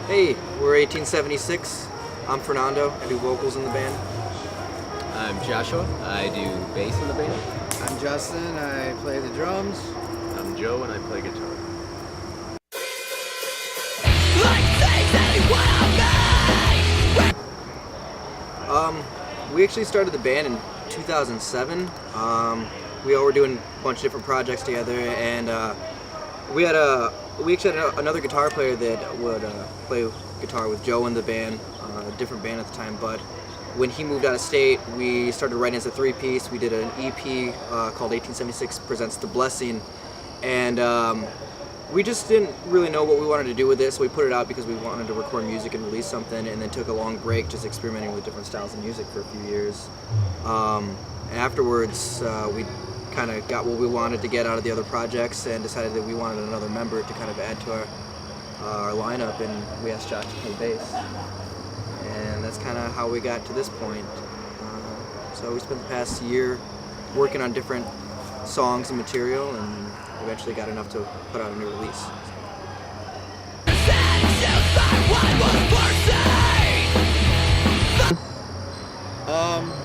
Hey, we're 1876. I'm Fernando. I do vocals in the band. I'm Joshua. I do bass in the band. I'm Justin. I play the drums. I'm Joe and I play guitar. We actually started the band in 2007. We all were doing a bunch of different projects together, and we actually had another guitar player that would play guitar with Joe in the band, a different band at the time. But when he moved out of state, we started writing as a three-piece. We did an EP called 1876 Presents the Blessing, and we just didn't really know what we wanted to do with this. So we put it out because we wanted to record music and release something, and then took a long break just experimenting with different styles of music for a few years. And afterwards, we kind of got what we wanted to get out of the other projects and decided that we wanted another member to kind of add to our lineup, and we asked Josh to play bass. And that's kind of how we got to this point. So we spent the past year working on different songs and material, and eventually got enough to put out a new release.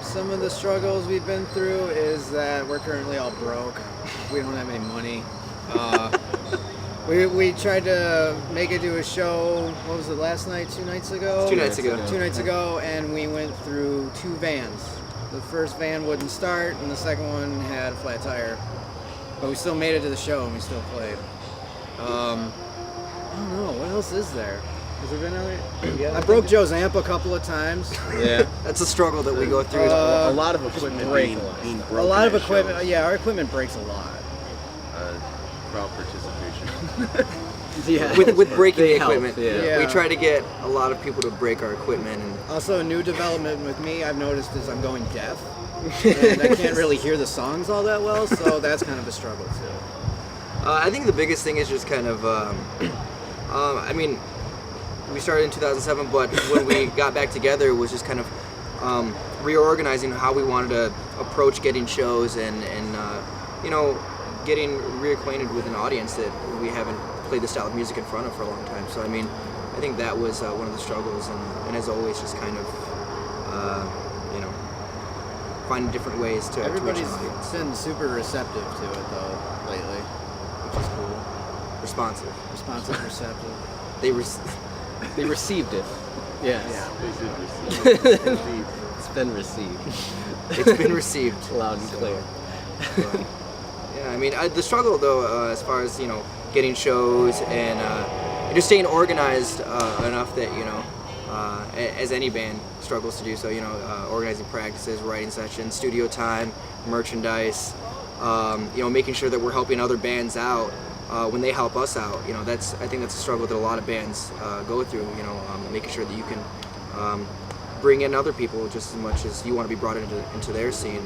Some of the struggles we've been through is that we're currently all broke. We don't have any money. We tried to make it to a show, what was it, last night, 2 nights ago? 2 nights ago. 2 nights ago, and we went through 2 vans. The first van wouldn't start, and the second one had a flat tire. But we still made it to the show, and we still played. I don't know, what else is there? Has there been other? I broke Joe's amp a couple of times. Yeah. That's a struggle that we go through. A lot of equipment being broken. A lot of at equipment, shows. yeah, our equipment breaks a lot. Crowd participation. Yeah. with breaking They the help, equipment. yeah. We try to get a lot of people to break our equipment. And Also, a new development with me I've noticed is I'm going deaf. And I can't really hear the songs all that well, so that's kind of a struggle too. I think the biggest thing is just kind of, I mean, we started in 2007, but when we got back together, it was just kind of reorganizing how we wanted to approach getting shows and you know, getting reacquainted with an audience that we haven't played this style of music in front of for a long time. So I mean, I think that was one of the struggles, and as always, just kind of, you know, finding different ways to reach Everybody's an audience. been super receptive to it though lately, which is cool. Responsive. Responsive, receptive. They received it. Yes. It's been received It's been received. loud and clear. Yeah, I mean, the struggle though, as far as, you know, getting shows and just staying organized enough that, you know, as any band struggles to do so, you know, organizing practices, writing sessions, studio time, merchandise, you know, making sure that we're helping other bands out when they help us out. You know, I think that's a struggle that a lot of bands go through, you know, making sure that you can bring in other people just as much as you want to be brought into their scene.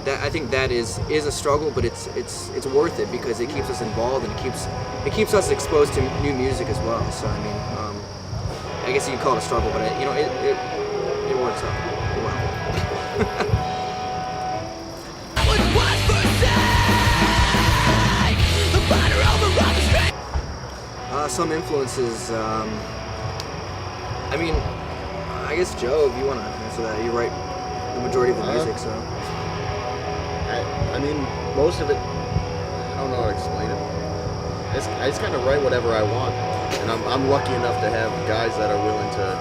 I think that is a struggle, but it's worth it because it keeps us involved, and it keeps us exposed to new music as well. So I mean, I guess you could call it a struggle, but you know, it works out well. Some influences. I mean, I guess Joe, if you want to answer that, you write the majority of the music, so. I mean, most of it, I don't know how to explain it. I just kind of write whatever I want, and I'm lucky enough to have guys that are willing to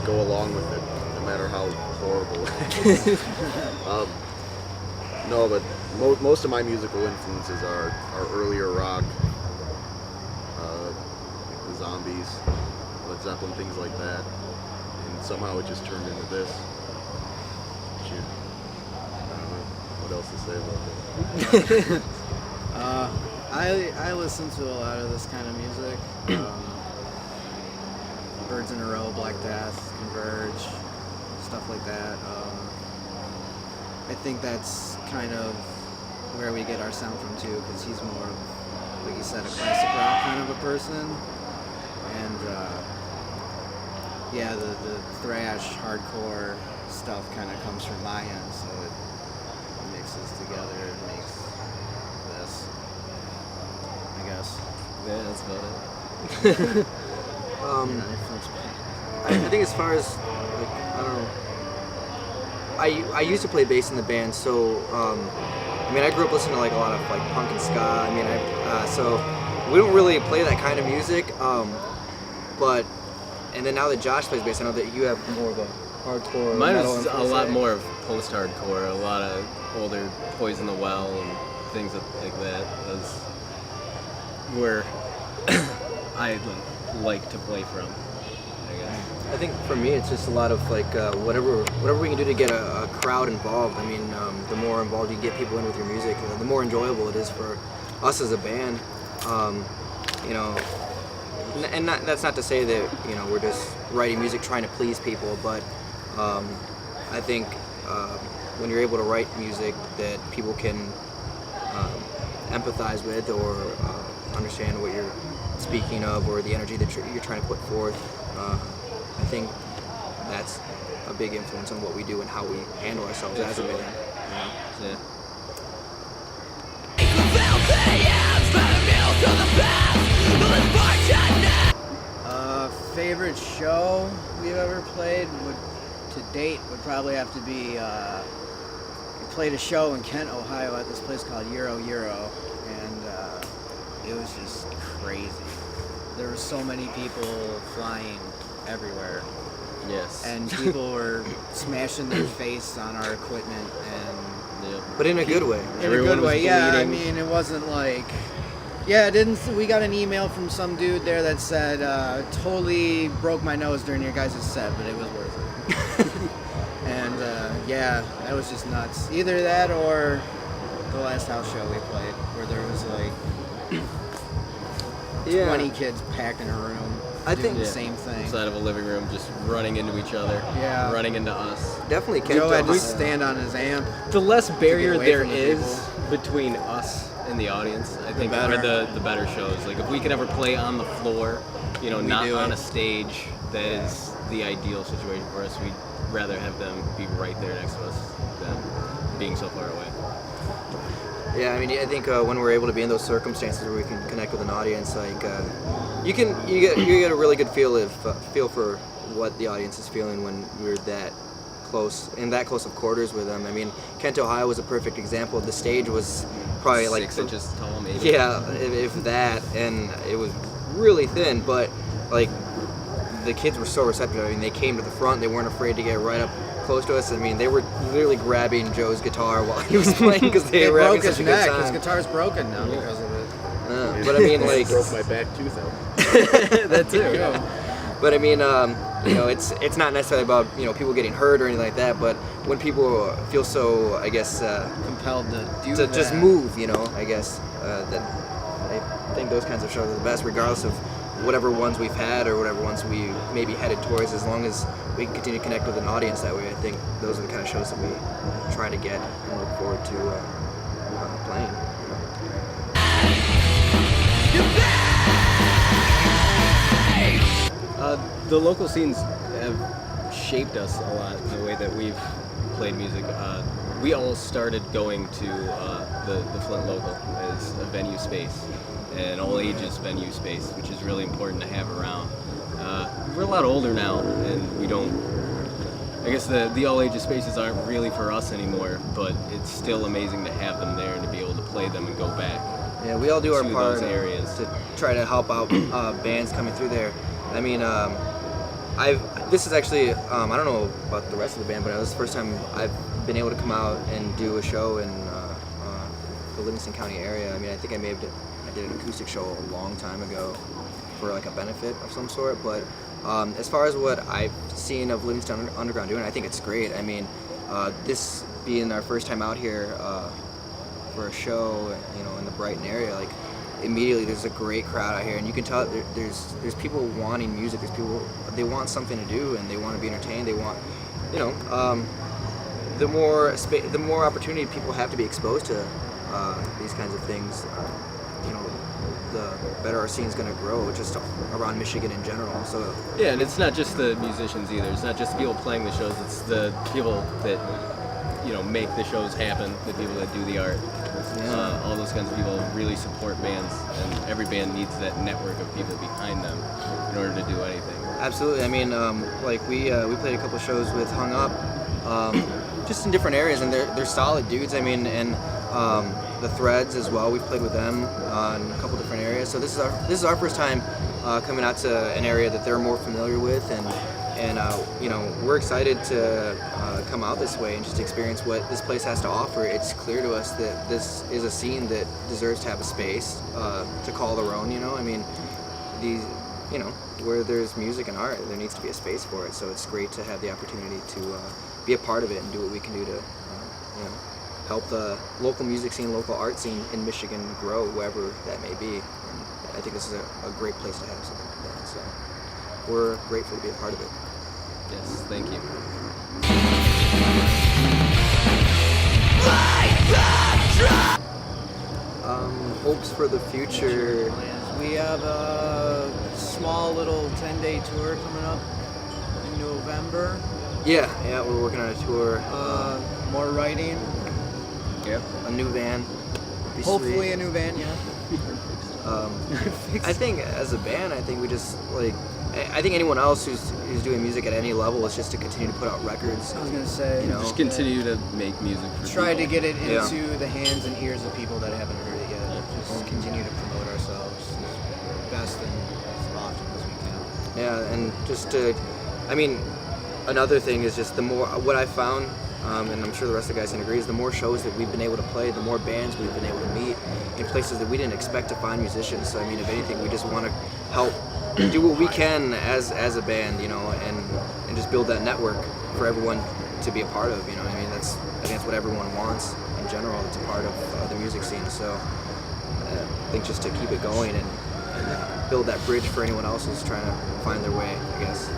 go along with it, no matter how horrible it is. No, but most of my musical influences are earlier rock, like the Zombies, Led Zeppelin, things like that, and somehow it just turned into this. Shoot. I don't know what else to say about that. I listen to a lot of this kind of music. Birds in a Row, Black Death, Converge, stuff like that. I think that's kind of where we get our sound from too, because he's more, like you said, a classic rock kind of a person. And yeah, the thrash, hardcore stuff kind of comes from my end, so it mixes together and makes this, I guess. Yeah, that's about it. I think as far as like I don't know. I used to play bass in the band, so I mean I grew up listening to like a lot of like punk and ska. I mean so we don't really play that kind of music, but and then now that Josh plays bass, I know that you have more of a hardcore. Mine metal was a influence, lot right? more of post-hardcore, a lot of older Poison the Well and things like that. Was where I like to play from, I guess. I think for me, it's just a lot of like whatever we can do to get a crowd involved. I mean, the more involved you get people in with your music, the more enjoyable it is for us as a band. You know, and that's not to say that we're just writing music trying to please people, but I think when you're able to write music that people can empathize with or understand what you're speaking of or the energy that you're trying to put forth, I think that's a big influence on what we do and how we handle ourselves as a band. Yeah. Favorite show we've ever played to date would probably have to be we played a show in Kent, Ohio at this place called Euro, and it was just crazy. There were so many people flying everywhere, Yes. and people were smashing their face on our equipment, and But in a good way. in Everyone a good was way. Yeah, I bleeding. mean, it wasn't like, yeah, it didn't. We got an email from some dude there that said, "Totally broke my nose during your guys' set, but it was worth it." And yeah, that was just nuts. Either that or the last house show we played, where there was like 20 kids packed in a room. I doing think- the Yeah. same thing. Inside of a living room, just running into each other, Yeah. running into us. Definitely Kent, Joe had to Ohio. stand on his amp. The less barrier away there from the is between us and the audience, I think, are the better shows. Like if we could ever play on the floor, not do on it. a stage, that is the ideal situation for us. We'd rather have them be right there next to us than being so far away. Yeah, I mean, I think when we're able to be in those circumstances where we can connect with an audience, like you get a really good feel for what the audience is feeling when we're that close of quarters with them. I mean, Kent, Ohio was a perfect example. The stage was probably like 6 inches tall, maybe. yeah, if that, and it was really thin, but like the kids were so receptive. I mean, they came to the front. They weren't afraid to get right up close to us. I mean, they were literally grabbing Joe's guitar while he was playing because they It were having broke his such a good neck. time. His guitar's broken now because of it. But I mean, like, broke my back tooth out. that too. Yeah. But I mean, it's not necessarily about people getting hurt or anything like that. But when people feel so, I guess, Compelled to do to that. just move, I guess that I think those kinds of shows are the best, regardless of whatever ones we've had or whatever ones we maybe headed towards. As long as we can continue to connect with an audience that way, I think those are the kind of shows that we try to get and look forward to playing. The local scenes have shaped us a lot in the way that we've played music. We all started going to the Flint local as a venue space, an all ages venue space, which is really important to have around. We're a lot older now, and we don't. I guess the all ages spaces aren't really for us anymore, but it's still amazing to have them there and to be able to play them and go back. Yeah, we all do our To part those areas. to try to help out bands coming through there. I mean, this is actually I don't know about the rest of the band, but it was the first time I've been able to come out and do a show in the Livingston County area. I mean, I think I did an acoustic show a long time ago for like a benefit of some sort. But as far as what I've seen of Livingston Underground doing, I think it's great. I mean, this being our first time out here for a show, in the Brighton area, like immediately there's a great crowd out here, and you can tell there's people wanting music. There's people, they want something to do and they want to be entertained. They want, the more opportunity people have to be exposed to these kinds of things, the better our scene's going to grow, just around Michigan in general. So Yeah, and it's not just the musicians either. It's not just the people playing the shows. It's the people that make the shows happen. The people that do the art. all those kinds of people really support bands, and every band needs that network of people behind them in order to do anything. Absolutely. I mean, like we played a couple shows with Hung Up, just in different areas, and they're solid dudes. I mean, and the Threads as well. We've played with them in a couple different areas. So this is our first time coming out to an area that they're more familiar with, and you know, we're excited to come out this way and just experience what this place has to offer. It's clear to us that this is a scene that deserves to have a space to call their own. You know, I mean, these, you know, where there's music and art, there needs to be a space for it. So it's great to have the opportunity to be a part of it and do what we can do to, you know, help the local music scene, local art scene in Michigan grow, wherever that may be. And I think this is a great place to have something like that. So we're grateful to be a part of it. Yes, thank you. Hopes for the future. We have a small little 10-day tour coming up in November. Yeah, we're working on a tour. More writing. Yep. A new van. Be Hopefully sweet. a new van, yeah. I think as a band, I think we just like. I think anyone else who's doing music at any level is just to continue to put out records. I was gonna say, You know, Just continue to make music for try to people. get it Yeah. into the hands and ears of people that haven't heard it yet. Just continue to promote ourselves as best and as often as we can. Yeah, and just to, I mean, another thing is just the more, what I found, and I'm sure the rest of the guys can agree, is the more shows that we've been able to play, the more bands we've been able to meet in places that we didn't expect to find musicians. So I mean, if anything, we just want to help do what we can as a band, you know, and just build that network for everyone to be a part of. You know, I mean, I think that's what everyone wants in general. It's a part of the music scene. So I think just to keep it going and build that bridge for anyone else who's trying to find their way, I guess.